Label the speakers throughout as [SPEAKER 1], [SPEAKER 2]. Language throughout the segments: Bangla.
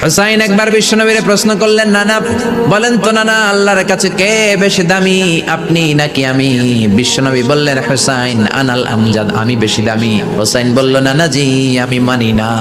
[SPEAKER 1] হুসাইন একবার বিশ্বনবীরে প্রশ্ন করলেন, নানা বলেন তো নানা, আল্লাহর কাছে কে বেশি দামি, আপনি নাকি আমি? বিশ্বনবী বললেন, হুসাইন আনাল আমজাদ, আমি বেশি দামি। হুসাইন বলল, নানা জি আমি মানি না,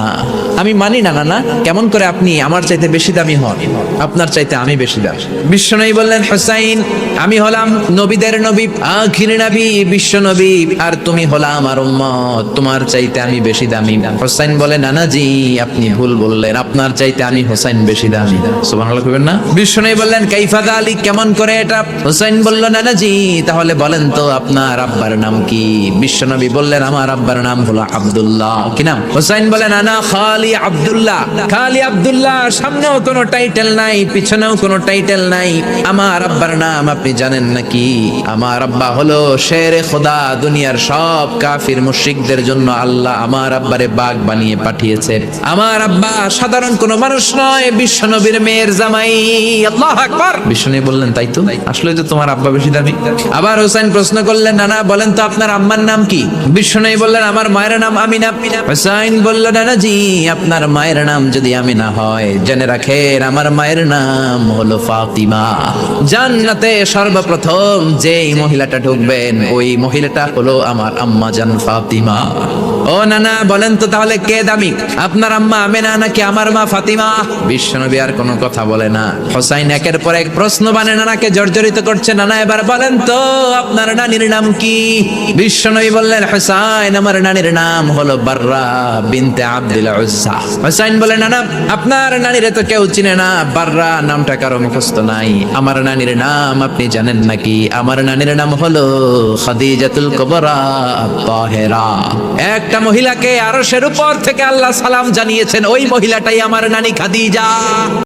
[SPEAKER 1] আমি মানি না নানা। কেমন করে আপনি আমার চাইতে বেশি দামি হন? আপনার চাইতে আমি বেশি দামি। বিশ্বনবী বললেন, হুসাইন আমি হলাম নবীদের নবী, আখির নবী বিশ্বনবী, আর তুমি হলা আমার উম্মত, তোমার চাইতে আমি বেশি দামি। হুসাইন বলে, নানা জি আপনি ভুল বললেন, আপনার চাইতে আমি হুসাইন বেশি দামি। সুবহানাল্লাহ কইবেন না? বিশ্বনবী বললেন, কাইফা যালিক, কেমন করে এটা? হুসাইন বলল, নানা জি তাহলে বলেন তো আপনার আব্বার নাম কি? বিশ্বনবী বললেন, আমার আব্বার নাম হলো আব্দুল্লাহ। কি নাম? হুসাইন বলেন, নানা খালি আব্দুল্লাহ, খালি আব্দুল্লাহ, সামনেও কোনো টাইটেল নাই, পিছনেও কোনো টাইটেল নাই। আমার আব্বার নাম আপনি জানেন নাকি? আমার আব্বা হলো শেরে খোদা, দুনিয়ার সব কাফির মুশরিকদের জন্য আল্লাহ আমার আব্বারে বাঘ বানিয়ে পাঠিয়েছে। আমার আব্বা সাধারণ কোনো মানুষ নয়, বিশ্বনবীর মেয়ের জামাই। আল্লাহু আকবার। বিশ্বনবী বললেন, তাই তো, আসলে তো তোমার আব্বা বেশি দামি। আবার হুসাইন প্রশ্ন করলেন, নানা বলেন তো আপনার আম্মার নাম কি? বিশ্বনবী বললেন, আমার মায়ের নাম আমিনা। হুসাইন বলল, নানা জি আপনার মায়ের নাম যদি আমিনা হয়, জেনে রাখেন আমার মায়ের নাম হলো ফাতিমা। জান্নাতে সর্বপ্রথম যেই মহিলাটা ঢুকবেন ওই মহিলাটা হলো আমার আম্মা জান ফাতিমা। ও নানা বলেন তো তাহলে কে দামি, আপনার আম্মা আমিনা নাকি আমার মা ফাতিমা? বিশ্বনবী আর কোনো কথা বলে না। হুসাইন একের পর এক প্রশ্ন বানে নানাকে জর্জরিত করছে, নানা এবার বলেন তো আপনার নানির নাম কি? বিশ্বনবী বললেন, হুসাইন আমার নানির নাম হলো বাররা বিনতে আব্দুল উজ্জা। হুসাইন বলে, নানা আপনার নানিরে তো কেউ চিনে না, বাররা নামটা কারো মুখস্থ নাই। আমার নানির নাম আপনি জানেন নাকি? আমার নানির নাম হলো খাদিজাতুল কুবরা তাহেরা। একটা মহিলাকে আরশের উপর থেকে আল্লাহ সালাম জানিয়েছেন, ওই মহিলাটাই আমার নানি খাদিজা।